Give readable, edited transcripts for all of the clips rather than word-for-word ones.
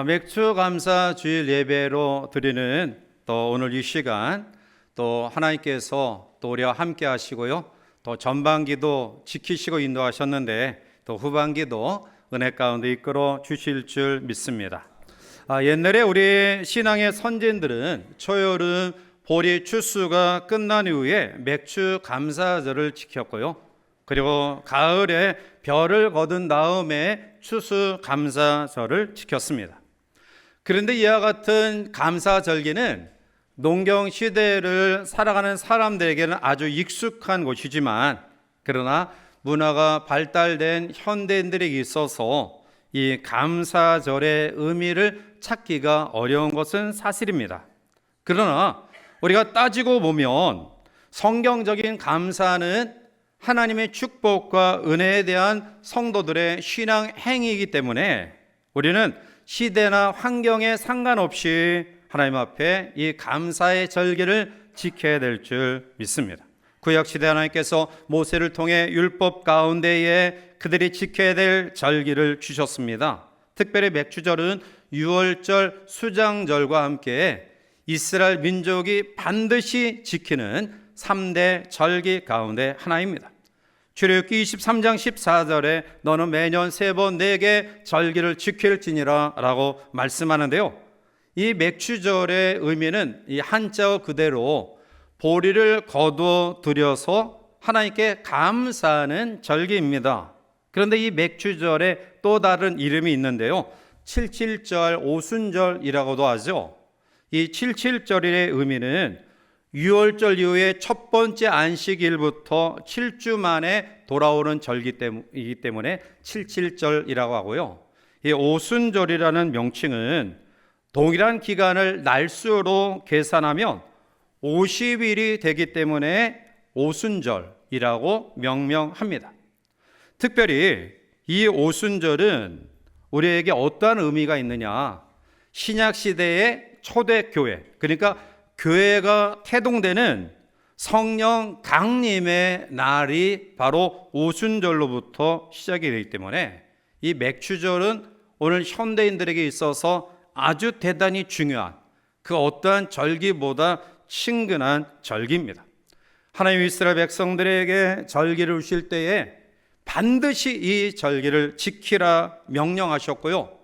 맥주 감사 주일 예배로 드리는 또 오늘 이 시간 또 하나님께서 또 우리와 함께 하시고요. 또 전반기도 지키시고 인도하셨는데 또 후반기도 은혜 가운데 이끌어 주실 줄 믿습니다. 옛날에 우리 신앙의 선진들은 초여름 보리 추수가 끝난 이후에 맥주 감사절을 지켰고요. 그리고 가을에 별을 거둔 다음에 추수 감사절을 지켰습니다. 그런데 이와 같은 감사절기는 농경 시대를 살아가는 사람들에게는 아주 익숙한 곳이지만, 그러나 문화가 발달된 현대인들에게 있어서 이 감사절의 의미를 찾기가 어려운 것은 사실입니다. 그러나 우리가 따지고 보면 성경적인 감사는 하나님의 축복과 은혜에 대한 성도들의 신앙 행위이기 때문에 우리는 시대나 환경에 상관없이 하나님 앞에 이 감사의 절기를 지켜야 될 줄 믿습니다. 구약시대 하나님께서 모세를 통해 율법 가운데에 그들이 지켜야 될 절기를 주셨습니다. 특별히 맥주절은 유월절 수장절과 함께 이스라엘 민족이 반드시 지키는 3대 절기 가운데 하나입니다. 출애굽기 23장 14절에 너는 매년 3번 내게 절기를 지킬지니라 라고 말씀하는데요, 이 맥주절의 의미는 이 한자어 그대로 보리를 거두어 들여서 하나님께 감사하는 절기입니다. 그런데 이 맥주절에 또 다른 이름이 있는데요, 칠칠절, 오순절이라고도 하죠. 이 칠칠절의 의미는 유월절 이후에 첫 번째 안식일부터 7주 만에 돌아오는 절기이기 때문에 칠칠절이라고 하고요. 이 오순절이라는 명칭은 동일한 기간을 날수로 계산하면 50일이 되기 때문에 오순절이라고 명명합니다. 특별히 이 오순절은 우리에게 어떠한 의미가 있느냐, 신약시대의 초대교회, 그러니까 교회가 태동되는 성령 강림의 날이 바로 오순절로부터 시작이 되기 때문에 이 맥주절은 오늘 현대인들에게 있어서 아주 대단히 중요한, 그 어떠한 절기보다 친근한 절기입니다. 하나님 이스라엘 백성들에게 절기를 주실 때에 반드시 이 절기를 지키라 명령하셨고요.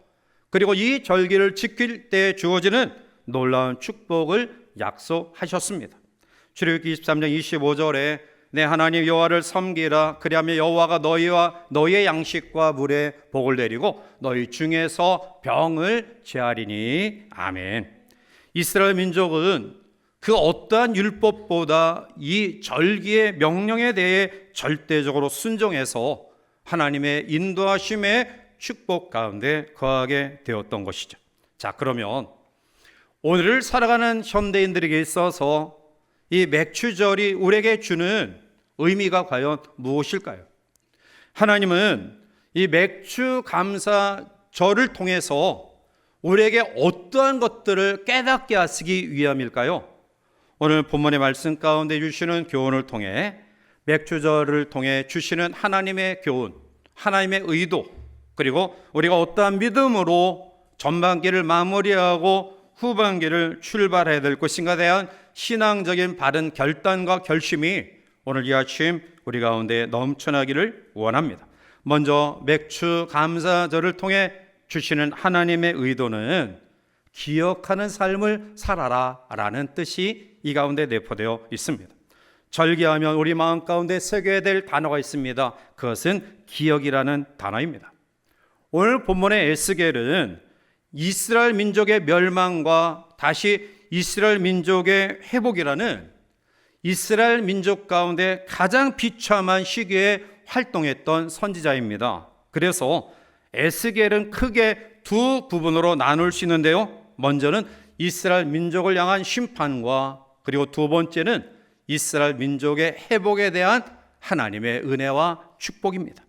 그리고 이 절기를 지킬 때 주어지는 놀라운 축복을 약속하셨습니다. 출애굽기 23장 25절에 내 하나님 여호와를 섬기라. 그리하면 여호와가 너희와 너희의 양식과 물에 복을 내리고 너희 중에서 병을 제하리니. 아멘. 이스라엘 민족은 그 어떠한 율법보다 이 절기의 명령에 대해 절대적으로 순종해서 하나님의 인도하심의 축복 가운데 거하게 되었던 것이죠. 자, 그러면 오늘을 살아가는 현대인들에게 있어서 이 맥주절이 우리에게 주는 의미가 과연 무엇일까요? 하나님은 이 맥주 감사절을 통해서 우리에게 어떠한 것들을 깨닫게 하시기 위함일까요? 오늘 본문의 말씀 가운데 주시는 교훈을 통해, 맥주절을 통해 주시는 하나님의 교훈, 하나님의 의도, 그리고 우리가 어떠한 믿음으로 전반기를 마무리하고 후반기를 출발해야 될 것인가에 대한 신앙적인 바른 결단과 결심이 오늘 이 아침 우리 가운데 넘쳐나기를 원합니다. 먼저 맥주 감사절을 통해 주시는 하나님의 의도는 기억하는 삶을 살아라 라는 뜻이 이 가운데 내포되어 있습니다. 절기하면 우리 마음 가운데 새겨야 될 단어가 있습니다. 그것은 기억이라는 단어입니다. 오늘 본문의 에스겔은 이스라엘 민족의 멸망과 다시 이스라엘 민족의 회복이라는 이스라엘 민족 가운데 가장 비참한 시기에 활동했던 선지자입니다. 그래서 에스겔은 크게 두 부분으로 나눌 수 있는데요, 먼저는 이스라엘 민족을 향한 심판과, 그리고 두 번째는 이스라엘 민족의 회복에 대한 하나님의 은혜와 축복입니다.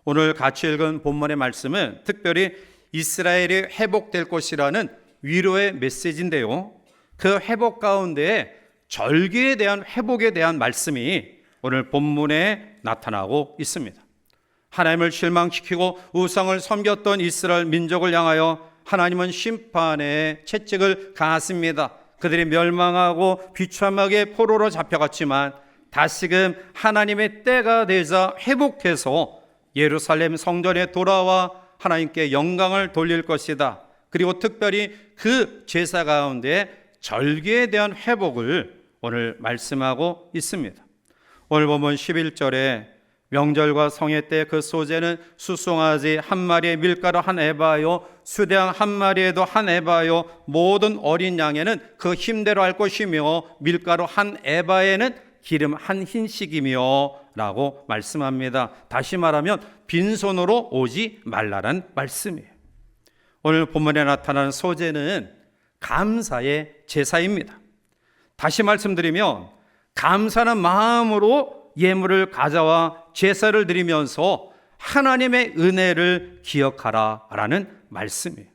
오늘 같이 읽은 본문의 말씀은 특별히 이스라엘이 회복될 것이라는 위로의 메시지인데요, 그 회복 가운데 절기에 대한 회복에 대한 말씀이 오늘 본문에 나타나고 있습니다. 하나님을 실망시키고 우상을 섬겼던 이스라엘 민족을 향하여 하나님은 심판의 채찍을 가하십니다. 그들이 멸망하고 비참하게 포로로 잡혀갔지만 다시금 하나님의 때가 되자 회복해서 예루살렘 성전에 돌아와 하나님께 영광을 돌릴 것이다. 그리고 특별히 그 제사 가운데 절기에 대한 회복을 오늘 말씀하고 있습니다. 오늘 보면 11절에 명절과 성회 때 그 소재는 수송아지 한 마리에 밀가루 한 에바요, 수량 한 마리에도 한 에바요, 모든 어린 양에는 그 힘대로 할 것이며 밀가루 한 에바에는 기름 한 흰씩이며 라고 말씀합니다. 다시 말하면 빈손으로 오지 말라는 말씀이에요. 오늘 본문에 나타나는 소재는 감사의 제사입니다. 다시 말씀드리면 감사는 마음으로 예물을 가져와 제사를 드리면서 하나님의 은혜를 기억하라라는 말씀이에요.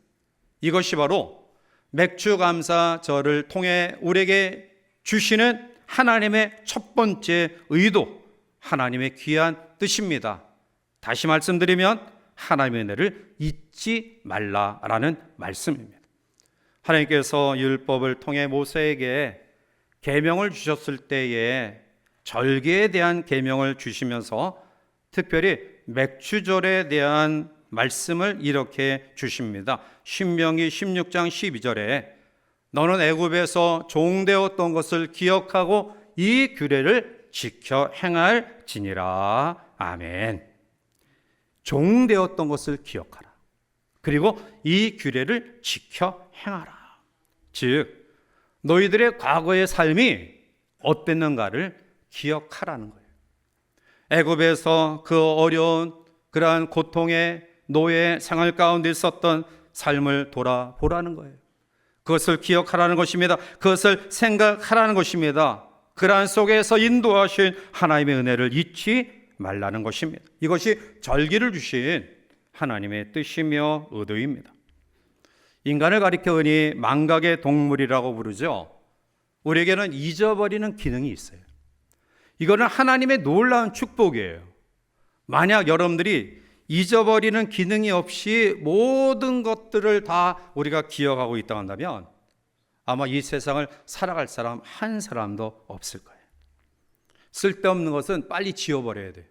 이것이 바로 맥주감사절을 통해 우리에게 주시는 하나님의 첫 번째 의도, 하나님의 귀한 뜻입니다. 다시 말씀드리면 하나님의 은혜를 잊지 말라라는 말씀입니다. 하나님께서 율법을 통해 모세에게 계명을 주셨을 때에 절기에 대한 계명을 주시면서 특별히 맥주절에 대한 말씀을 이렇게 주십니다. 신명기 16장 12절에 너는 애굽에서 종되었던 것을 기억하고 이 규례를 지켜 행할지니라. 아멘. 종되었던 것을 기억하라. 그리고 이 규례를 지켜 행하라. 즉 너희들의 과거의 삶이 어땠는가를 기억하라는 거예요. 애굽에서 그 어려운 그러한 고통의 노예 생활 가운데 있었던 삶을 돌아보라는 거예요. 그것을 기억하라는 것입니다. 그것을 생각하라는 것입니다. 그러한 속에서 인도하신 하나님의 은혜를 잊지 말라는 것입니다. 이것이 절기를 주신 하나님의 뜻이며 의도입니다. 인간을 가리켜 흔히 망각의 동물이라고 부르죠. 우리에게는 잊어버리는 기능이 있어요. 이거는 하나님의 놀라운 축복이에요. 만약 여러분들이 잊어버리는 기능이 없이 모든 것들을 다 우리가 기억하고 있다고 한다면 아마 이 세상을 살아갈 사람 한 사람도 없을 거예요. 쓸데없는 것은 빨리 지워버려야 돼요.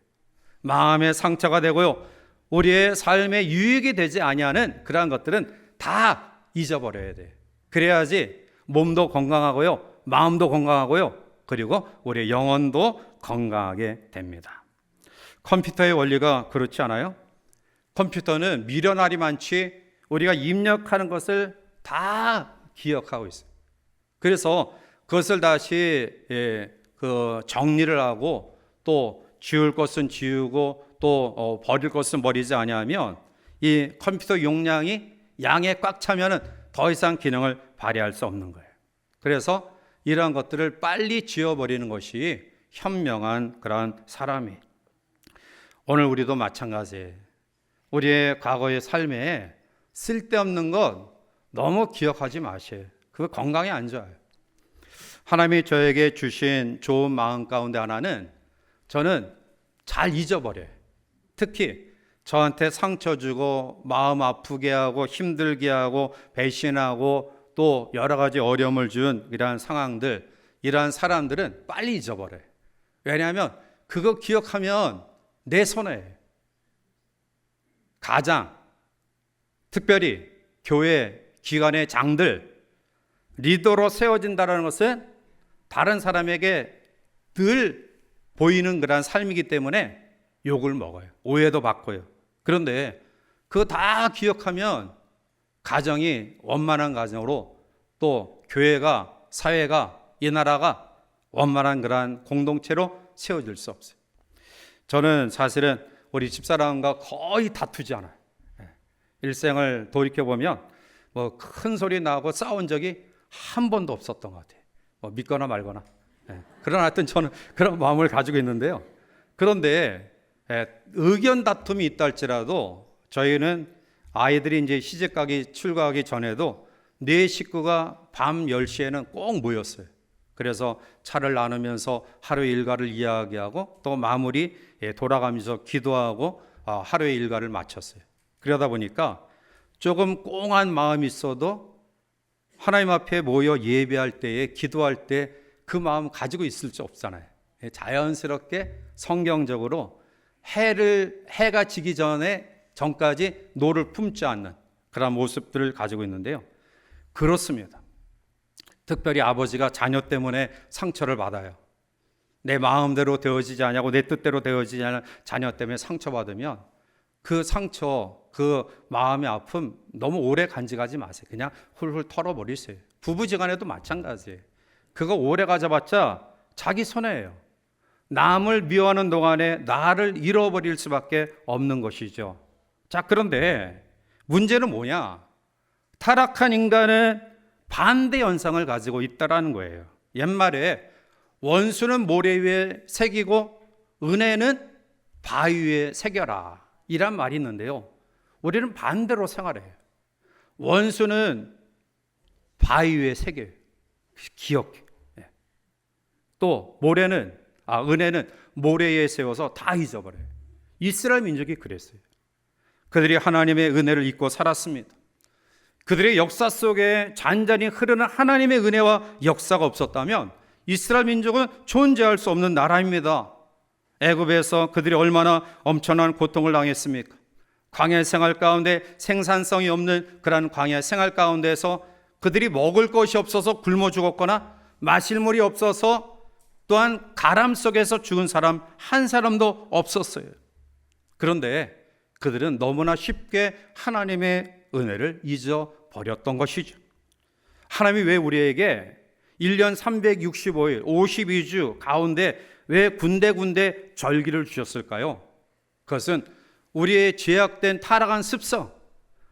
마음의 상처가 되고요, 우리의 삶에 유익이 되지 아니하는 그러한 것들은 다 잊어버려야 돼요. 그래야지 몸도 건강하고요, 마음도 건강하고요, 그리고 우리의 영혼도 건강하게 됩니다. 컴퓨터의 원리가 그렇지 않아요? 컴퓨터는 미련알이 많지 우리가 입력하는 것을 다 기억하고 있어요. 그래서 그것을 다시 정리를 하고 또 지울 것은 지우고 또 버릴 것은 버리지 아니하면 이 컴퓨터 용량이 양에 꽉 차면은 더 이상 기능을 발휘할 수 없는 거예요. 그래서 이러한 것들을 빨리 지워버리는 것이 현명한 그러한 사람이. 오늘 우리도 마찬가지예요. 우리의 과거의 삶에 쓸데없는 것 너무 기억하지 마세요. 그거 건강에 안 좋아요. 하나님이 저에게 주신 좋은 마음 가운데 하나는 저는 잘 잊어버려요. 특히 저한테 상처 주고 마음 아프게 하고 힘들게 하고 배신하고 또 여러 가지 어려움을 준 이러한 상황들, 이러한 사람들은 빨리 잊어버려요. 왜냐하면 그거 기억하면 내 손해예요. 가장, 특별히 교회, 기관의 장들, 리더로 세워진다는 것은 다른 사람에게 늘 보이는 그런 삶이기 때문에 욕을 먹어요. 오해도 받고요. 그런데 그거 다 기억하면 가정이 원만한 가정으로, 또 교회가, 사회가, 이 나라가 원만한 그러한 공동체로 세워질 수 없어요. 저는 사실은 우리 집사람과 거의 다투지 않아요. 일생을 돌이켜보면 뭐 큰 소리 나고 싸운 적이 한 번도 없었던 것 같아요. 뭐 믿거나 말거나. 그러나 하여튼 저는 그런 마음을 가지고 있는데요. 그런데 의견 다툼이 있다 할지라도 저희는 아이들이 이제 시집가기 출가하기 전에도 네 식구가 밤 10시에는 꼭 모였어요. 그래서 차를 나누면서 하루의 일과를 이야기하고 또 마무리 돌아가면서 기도하고 하루의 일과를 마쳤어요. 그러다 보니까 조금 꽁한 마음이 있어도 하나님 앞에 모여 예배할 때에, 기도할 때 그 마음 가지고 있을 수 없잖아요. 자연스럽게 성경적으로 해가 지기 전까지 노를 품지 않는 그런 모습들을 가지고 있는데요. 그렇습니다. 특별히 아버지가 자녀 때문에 상처를 받아요. 내 마음대로 되어지지 않냐고, 내 뜻대로 되어지지 않는 자녀 때문에 상처받으면 그 상처, 그 마음의 아픔 너무 오래 간직하지 마세요. 그냥 훌훌 털어버리세요. 부부지간에도 마찬가지예요. 그거 오래 가져봤자 자기 손해예요. 남을 미워하는 동안에 나를 잃어버릴 수밖에 없는 것이죠. 자, 그런데 문제는 뭐냐? 타락한 인간은 반대 현상을 가지고 있다라는 거예요. 옛말에 원수는 모래 위에 새기고 은혜는 바위 위에 새겨라, 이란 말이 있는데요. 우리는 반대로 생활해요. 원수는 바위 위에 새겨요. 기억해. 또 은혜는 모래 위에 세워서 다 잊어버려요. 이스라엘 민족이 그랬어요. 그들이 하나님의 은혜를 잊고 살았습니다. 그들의 역사 속에 잔잔히 흐르는 하나님의 은혜와 역사가 없었다면 이스라엘 민족은 존재할 수 없는 나라입니다. 애굽에서 그들이 얼마나 엄청난 고통을 당했습니까? 광야 생활 가운데 생산성이 없는 그런 광야 생활 가운데서 그들이 먹을 것이 없어서 굶어 죽었거나 마실 물이 없어서 또한 가람 속에서 죽은 사람 한 사람도 없었어요. 그런데 그들은 너무나 쉽게 하나님의 은혜를 잊어버렸던 것이죠. 하나님이 왜 우리에게 1년 365일 52주 가운데 왜 군데군데 절기를 주셨을까요? 그것은 우리의 죄악된 타락한 습성,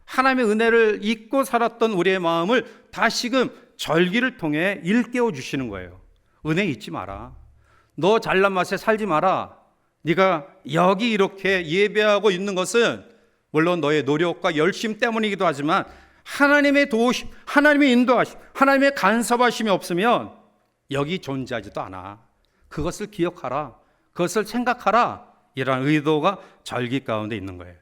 하나님의 은혜를 잊고 살았던 우리의 마음을 다시금 절기를 통해 일깨워 주시는 거예요. 은혜 잊지 마라. 너 잘난 맛에 살지 마라. 네가 여기 이렇게 예배하고 있는 것은 물론 너의 노력과 열심 때문이기도 하지만 하나님의 도우심, 하나님의 인도하심, 하나님의 간섭하심이 없으면 여기 존재하지도 않아. 그것을 기억하라. 그것을 생각하라. 이런 의도가 절기 가운데 있는 거예요.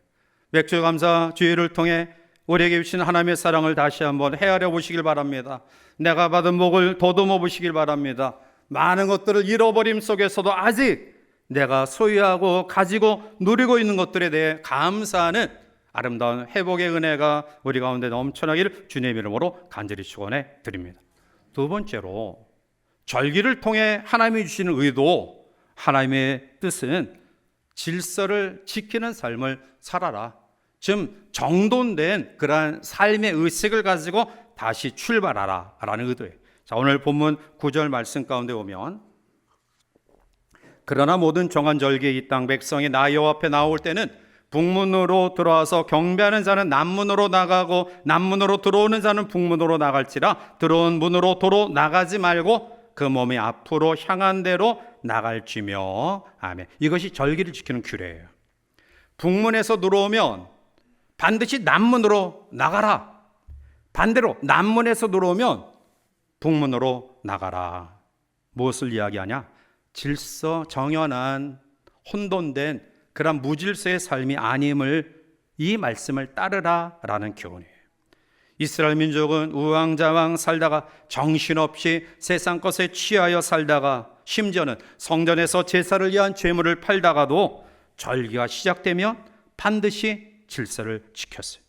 맥주 감사 주일을 통해 우리에게 주신 하나님의 사랑을 다시 한번 헤아려 보시길 바랍니다. 내가 받은 복을 더듬어 보시길 바랍니다. 많은 것들을 잃어버림 속에서도 아직 내가 소유하고 가지고 누리고 있는 것들에 대해 감사하는 아름다운 회복의 은혜가 우리 가운데 넘쳐나기를 주님의 이름으로 간절히 축원해 드립니다. 두 번째로 절기를 통해 하나님이 주시는 의도, 하나님의 뜻은 질서를 지키는 삶을 살아라. 좀 정돈된 그러한 삶의 의식을 가지고 다시 출발하라 라는 의도예요. 자, 오늘 본문 9절 말씀 가운데 보면 그러나 모든 정한 절기에 이 땅 백성이 나 여호와 앞에 나올 때는 북문으로 들어와서 경배하는 자는 남문으로 나가고 남문으로 들어오는 자는 북문으로 나갈지라 들어온 문으로 도로 나가지 말고 그 몸이 앞으로 향한 대로 나갈지며. 아멘. 이것이 절기를 지키는 규례예요. 북문에서 들어오면 반드시 남문으로 나가라. 반대로 남문에서 들어오면 북문으로 나가라. 무엇을 이야기하냐? 질서 정연한 혼돈된 그런 무질서의 삶이 아님을 이 말씀을 따르라 라는 교훈이에요. 이스라엘 민족은 우왕좌왕 살다가 정신없이 세상 것에 취하여 살다가 심지어는 성전에서 제사를 위한 제물을 팔다가도 절기가 시작되면 반드시 질서를 지켰어요.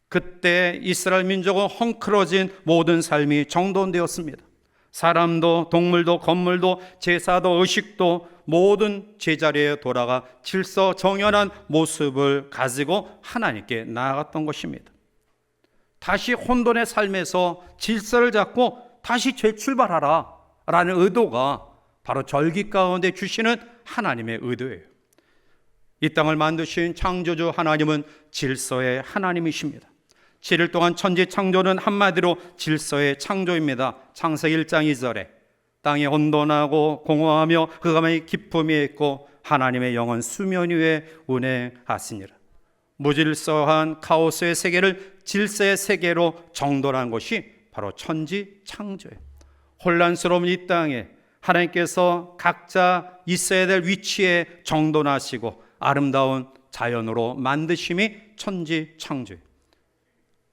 그때 이스라엘 민족은 헝클어진 모든 삶이 정돈되었습니다. 사람도 동물도 건물도 제사도 의식도 모든 제자리에 돌아가 질서 정연한 모습을 가지고 하나님께 나아갔던 것입니다. 다시 혼돈의 삶에서 질서를 잡고 다시 재출발하라 라는 의도가 바로 절기 가운데 주시는 하나님의 의도예요. 이 땅을 만드신 창조주 하나님은 질서의 하나님이십니다. 7일 동안 천지 창조는 한마디로 질서의 창조입니다. 창세기 1장 2절에 땅이 혼돈하고 공허하며 그 가운데 기쁨이 있고 하나님의 영은 수면 위에 운행하시니라. 무질서한 카오스의 세계를 질서의 세계로 정돈한 것이 바로 천지 창조예요. 혼란스러운 이 땅에 하나님께서 각자 있어야 될 위치에 정돈하시고 아름다운 자연으로 만드심이 천지 창조예요.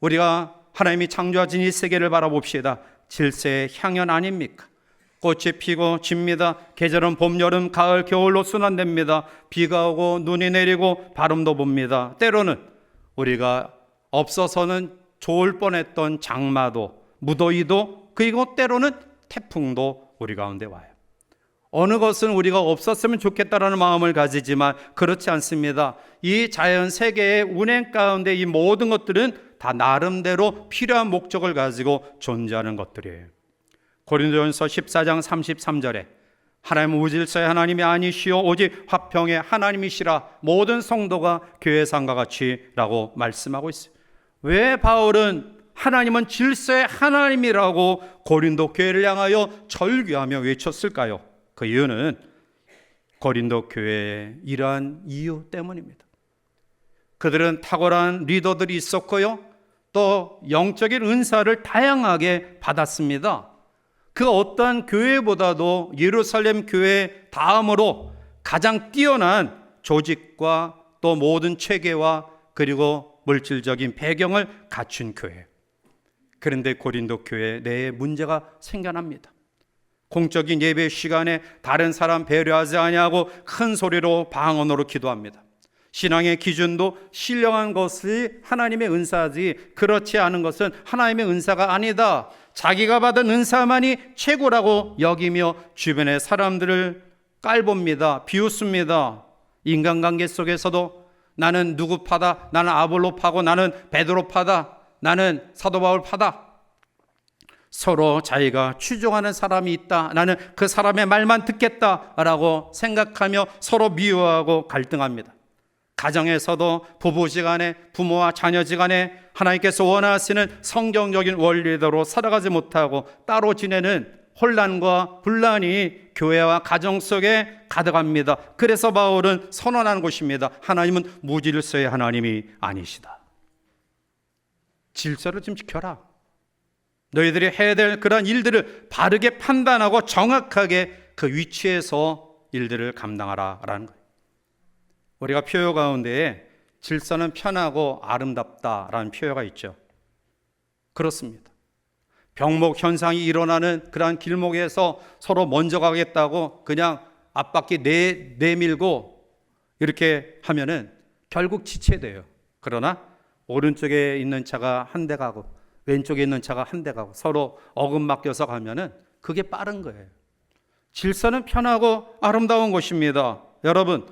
우리가 하나님이 창조하신 이 세계를 바라봅시다. 질서의 향연 아닙니까? 꽃이 피고 집니다. 계절은 봄, 여름, 가을, 겨울로 순환됩니다. 비가 오고 눈이 내리고 바람도 붑니다. 때로는 우리가 없어서는 좋을 뻔했던 장마도, 무더위도, 그리고 때로는 태풍도 우리 가운데 와요. 어느 것은 우리가 없었으면 좋겠다라는 마음을 가지지만 그렇지 않습니다. 이 자연 세계의 운행 가운데 이 모든 것들은 다 나름대로 필요한 목적을 가지고 존재하는 것들이에요. 고린도전서 14장 33절에 하나님은 무질서의 하나님이 아니시오 오직 화평의 하나님이시라 모든 성도가 교회 상과 같이 라고 말씀하고 있어요. 왜 바울은 하나님은 질서의 하나님이라고 고린도 교회를 향하여 절규하며 외쳤을까요? 그 이유는 고린도 교회의 이러한 이유 때문입니다. 그들은 탁월한 리더들이 있었고요, 또 영적인 은사를 다양하게 받았습니다. 그 어떠한 교회보다도 예루살렘 교회 다음으로 가장 뛰어난 조직과 또 모든 체계와 그리고 물질적인 배경을 갖춘 교회. 그런데 고린도 교회에 내에 문제가 생겨납니다. 공적인 예배 시간에 다른 사람 배려하지 아니하고 큰 소리로 방언으로 기도합니다. 신앙의 기준도 신령한 것이 하나님의 은사지 그렇지 않은 것은 하나님의 은사가 아니다. 자기가 받은 은사만이 최고라고 여기며 주변의 사람들을 깔봅니다. 비웃습니다. 인간관계 속에서도 나는 누구 파다, 나는 아볼로 파고 나는 베드로 파다, 나는 사도 바울 파다. 서로 자기가 추종하는 사람이 있다, 나는 그 사람의 말만 듣겠다라고 생각하며 서로 미워하고 갈등합니다. 가정에서도 부부지간에, 부모와 자녀지간에 하나님께서 원하시는 성경적인 원리대로 살아가지 못하고 따로 지내는 혼란과 분란이 교회와 가정 속에 가득합니다. 그래서 바울은 선언하는 것입니다. 하나님은 무질서의 하나님이 아니시다. 질서를 좀 지켜라. 너희들이 해야 될 그런 일들을 바르게 판단하고 정확하게 그 위치에서 일들을 감당하라라는 거예요. 우리가 표요 가운데에 질서는 편하고 아름답다라는 표요가 있죠. 그렇습니다. 병목 현상이 일어나는 그러한 길목에서 서로 먼저 가겠다고 그냥 앞바퀴 내밀고 이렇게 하면은 결국 지체돼요. 그러나 오른쪽에 있는 차가 한 대 가고 왼쪽에 있는 차가 한 대 가고 서로 어금 맡겨서 가면은 그게 빠른 거예요. 질서는 편하고 아름다운 것입니다. 여러분,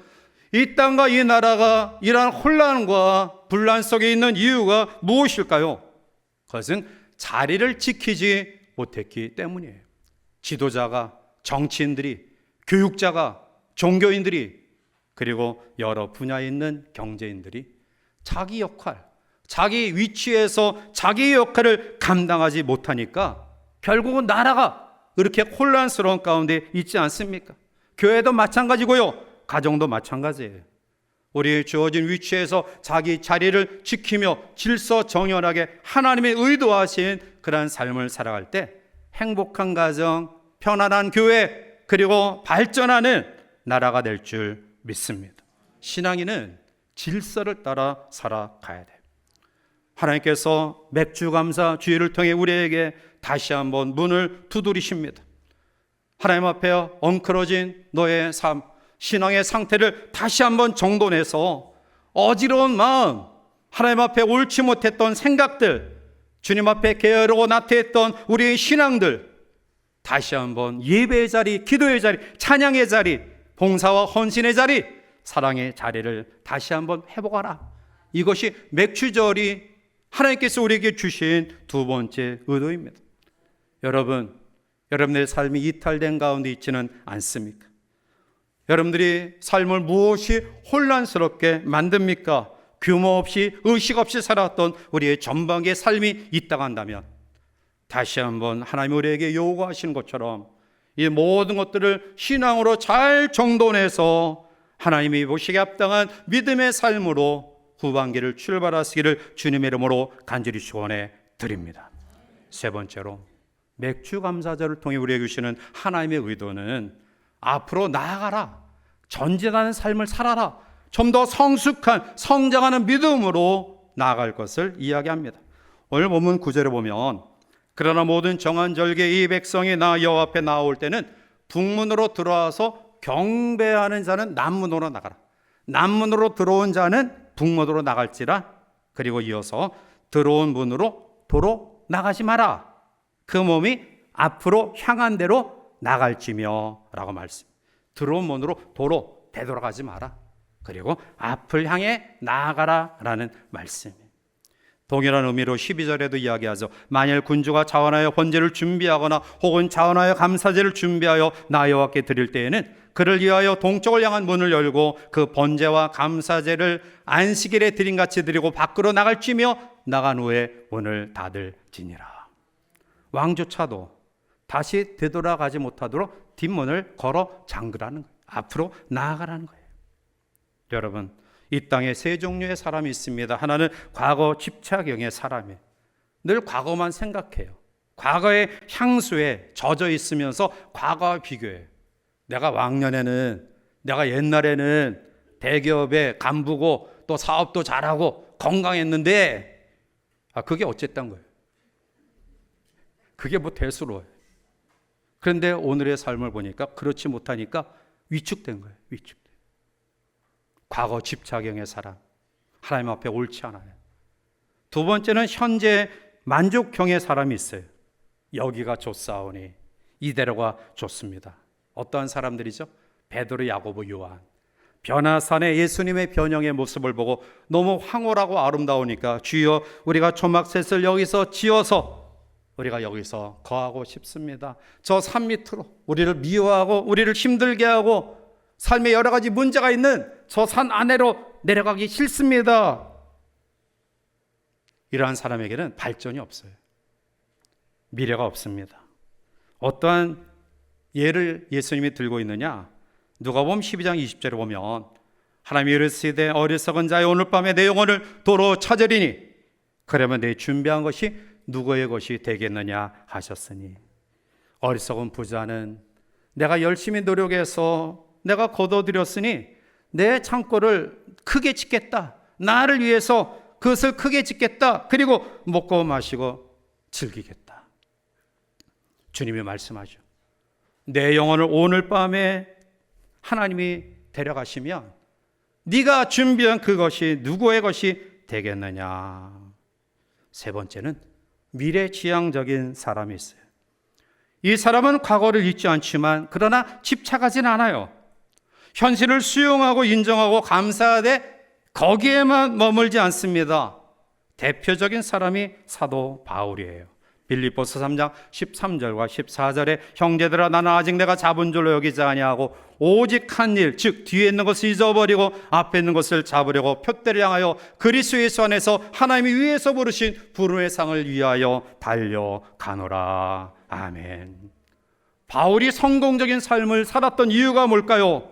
이 땅과 이 나라가 이러한 혼란과 분란 속에 있는 이유가 무엇일까요? 그것은 자리를 지키지 못했기 때문이에요. 지도자가, 정치인들이, 교육자가, 종교인들이, 그리고 여러 분야에 있는 경제인들이 자기 역할, 자기 위치에서 자기의 역할을 감당하지 못하니까 결국은 나라가 그렇게 혼란스러운 가운데 있지 않습니까? 교회도 마찬가지고요, 가정도 마찬가지예요. 우리 주어진 위치에서 자기 자리를 지키며 질서정연하게 하나님의 의도하신 그러한 삶을 살아갈 때 행복한 가정, 편안한 교회, 그리고 발전하는 나라가 될 줄 믿습니다. 신앙인은 질서를 따라 살아가야 돼요. 하나님께서 맥주감사 주일을 통해 우리에게 다시 한번 문을 두드리십니다. 하나님 앞에 엉클어진 너의 삶, 신앙의 상태를 다시 한번 정돈해서 어지러운 마음, 하나님 앞에 옳지 못했던 생각들, 주님 앞에 게으르고 나태했던 우리의 신앙들 다시 한번 예배의 자리, 기도의 자리, 찬양의 자리, 봉사와 헌신의 자리, 사랑의 자리를 다시 한번 회복하라. 이것이 맥주절이 하나님께서 우리에게 주신 두 번째 의도입니다. 여러분, 여러분의 삶이 이탈된 가운데 있지는 않습니까? 여러분들이 삶을 무엇이 혼란스럽게 만듭니까? 규모 없이 의식 없이 살았던 우리의 전반기의 삶이 있다고 한다면 다시 한번 하나님이 우리에게 요구하시는 것처럼 이 모든 것들을 신앙으로 잘 정돈해서 하나님이 보시기에 합당한 믿음의 삶으로 후반기를 출발하시기를 주님의 이름으로 간절히 축원해 드립니다. 세 번째로 맥주 감사절을 통해 우리에게 주시는 하나님의 의도는 앞으로 나아가라, 전진하는 삶을 살아라, 좀 더 성숙한 성장하는 믿음으로 나아갈 것을 이야기합니다. 오늘 본문 9절에 보면 그러나 모든 정한 절기에 이 백성이 나 여호와 앞에 나올 때는 북문으로 들어와서 경배하는 자는 남문으로 나가라. 남문으로 들어온 자는 북문으로 나갈지라. 그리고 이어서 들어온 문으로 도로 나가지 마라. 그 몸이 앞으로 향한 대로 나갈지며 라고 말씀. 들어온 문으로 도로 되돌아가지 마라. 그리고 앞을 향해 나아가라 라는 말씀. 동일한 의미로 12절에도 이야기하죠. 만일 군주가 자원하여 번제를 준비하거나 혹은 자원하여 감사제를 준비하여 나 여호와께 드릴 때에는 그를 위하여 동쪽을 향한 문을 열고 그 번제와 감사제를 안식일에 드림같이 드리고 밖으로 나갈지며 나간 후에 문을 닫을지니라. 왕조차도 다시 되돌아가지 못하도록 뒷문을 걸어 잠그라는 거예요. 앞으로 나아가라는 거예요. 여러분, 이 땅에 세 종류의 사람이 있습니다. 하나는 과거 집착형의 사람이에요. 늘 과거만 생각해요. 과거의 향수에 젖어 있으면서 과거와 비교해요. 내가 왕년에는, 내가 옛날에는 대기업의 간부고 또 사업도 잘하고 건강했는데 그게 어쨌단 거예요. 그게 뭐 대수로워요. 그런데 오늘의 삶을 보니까 그렇지 못하니까 위축된 거예요. 위축된. 과거 집착형의 사람, 하나님 앞에 옳지 않아요. 두 번째는 현재 만족형의 사람이 있어요. 여기가 좋사오니 이대로가 좋습니다. 어떠한 사람들이죠? 베드로, 야고보, 요한. 변화산의 예수님의 변형의 모습을 보고 너무 황홀하고 아름다우니까 주여 우리가 초막셋을 여기서 지어서 우리가 여기서 거하고 싶습니다. 저 산 밑으로 우리를 미워하고 우리를 힘들게 하고 삶에 여러 가지 문제가 있는 저 산 아래로 내려가기 싫습니다. 이러한 사람에게는 발전이 없어요. 미래가 없습니다. 어떠한 예를 예수님이 들고 있느냐? 누가복음 12장 20절에 보면 하나님이 이르시되 어리석은 자여 오늘 밤에 내 영혼을 도로 찾으리니 그러면 내 준비한 것이 누구의 것이 되겠느냐 하셨으니, 어리석은 부자는 내가 열심히 노력해서 내가 거둬들였으니 내 창고를 크게 짓겠다. 나를 위해서 그것을 크게 짓겠다. 그리고 먹고 마시고 즐기겠다. 주님이 말씀하죠. 내 영혼을 오늘 밤에 하나님이 데려가시면 네가 준비한 그것이 누구의 것이 되겠느냐. 세 번째는 미래지향적인 사람이 있어요. 이 사람은 과거를 잊지 않지만 그러나 집착하진 않아요. 현실을 수용하고 인정하고 감사하되 거기에만 머물지 않습니다. 대표적인 사람이 사도 바울이에요. 빌립보서 3장 13절과 14절에 형제들아 나는 아직 내가 잡은 줄로 여기지 아니하고 오직 한 일, 즉 뒤에 있는 것을 잊어버리고 앞에 있는 것을 잡으려고 표대를 향하여 그리스도 예수 안에서 하나님이 위에서 부르신 부름의 상을 위하여 달려가노라. 아멘. 바울이 성공적인 삶을 살았던 이유가 뭘까요?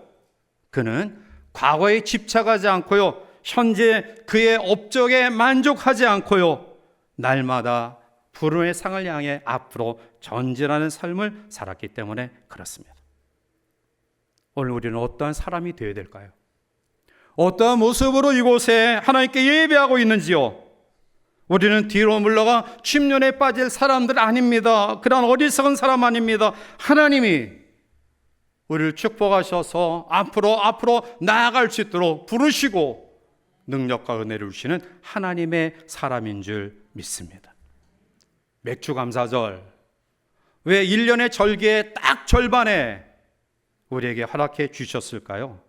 그는 과거에 집착하지 않고요, 현재 그의 업적에 만족하지 않고요, 날마다 부름의 상을 향해 앞으로 전진하는 삶을 살았기 때문에 그렇습니다. 오늘 우리는 어떠한 사람이 되어야 될까요? 어떠한 모습으로 이곳에 하나님께 예배하고 있는지요? 우리는 뒤로 물러가 침륜에 빠질 사람들 아닙니다. 그런 어리석은 사람 아닙니다. 하나님이 우리를 축복하셔서 앞으로 나아갈 수 있도록 부르시고 능력과 은혜를 주시는 하나님의 사람인 줄 믿습니다. 맥주감사절, 왜 1년의 절기의 딱 절반에 우리에게 허락해 주셨을까요?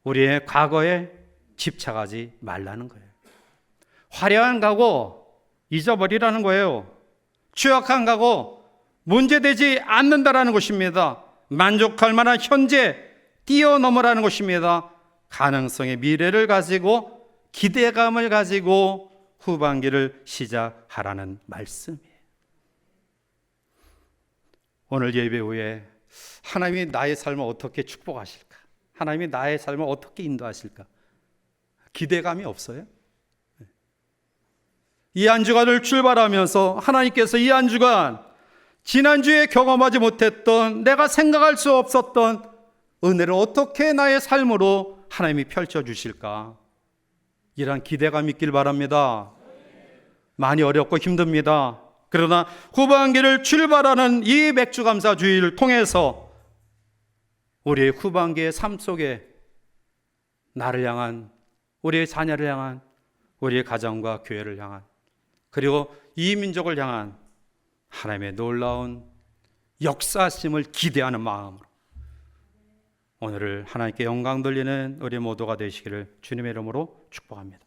우리의 과거에 집착하지 말라는 거예요. 화려한 과거 잊어버리라는 거예요. 취약한 과거 문제되지 않는다라는 것입니다. 만족할 만한 현재 뛰어넘으라는 것입니다. 가능성의 미래를 가지고 기대감을 가지고 후반기를 시작하라는 말씀이에요. 오늘 예배 후에 하나님이 나의 삶을 어떻게 축복하실까? 하나님이 나의 삶을 어떻게 인도하실까? 기대감이 없어요? 이 한 주간을 출발하면서 하나님께서 이 한 주간 지난주에 경험하지 못했던, 내가 생각할 수 없었던 은혜를 어떻게 나의 삶으로 하나님이 펼쳐주실까? 이런 기대감 있길 바랍니다. 많이 어렵고 힘듭니다. 그러나 후반기를 출발하는 이 맥주감사 주일을 통해서 우리의 후반기의 삶 속에 나를 향한, 우리의 자녀를 향한, 우리의 가정과 교회를 향한, 그리고 이 민족을 향한 하나님의 놀라운 역사심을 기대하는 마음으로 오늘을 하나님께 영광 돌리는 우리 모두가 되시기를 주님의 이름으로 축복합니다.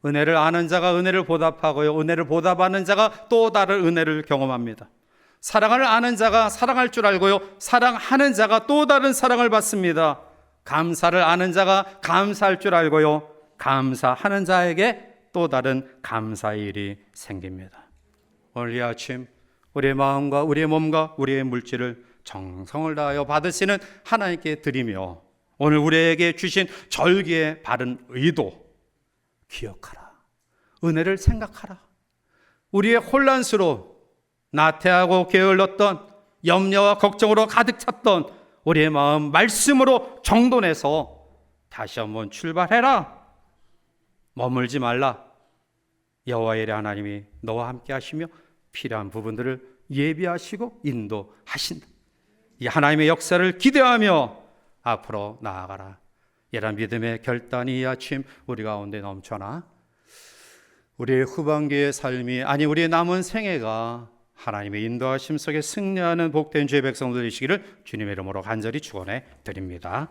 은혜를 아는 자가 은혜를 보답하고요, 은혜를 보답하는 자가 또 다른 은혜를 경험합니다. 사랑을 아는 자가 사랑할 줄 알고요, 사랑하는 자가 또 다른 사랑을 받습니다. 감사를 아는 자가 감사할 줄 알고요, 감사하는 자에게 또 다른 감사의 일이 생깁니다. 오늘 이 아침 우리의 마음과 우리의 몸과 우리의 물질을 정성을 다하여 받으시는 하나님께 드리며 오늘 우리에게 주신 절기의 바른 의도 기억하라. 은혜를 생각하라. 우리의 혼란스러운, 나태하고 게을렀던 염려와 걱정으로 가득 찼던 우리의 마음 말씀으로 정돈해서 다시 한번 출발해라. 머물지 말라. 여호와의 하나님이 너와 함께 하시며 필요한 부분들을 예비하시고 인도하신다. 이 하나님의 역사를 기대하며 앞으로 나아가라. 이런 믿음의 결단이 이 아침 우리 가운데 넘쳐나 우리의 후반기의 삶이, 아니 우리의 남은 생애가 하나님의 인도하심 속에 승리하는 복된 주의 백성들 되시기를 주님의 이름으로 간절히 축원해 드립니다.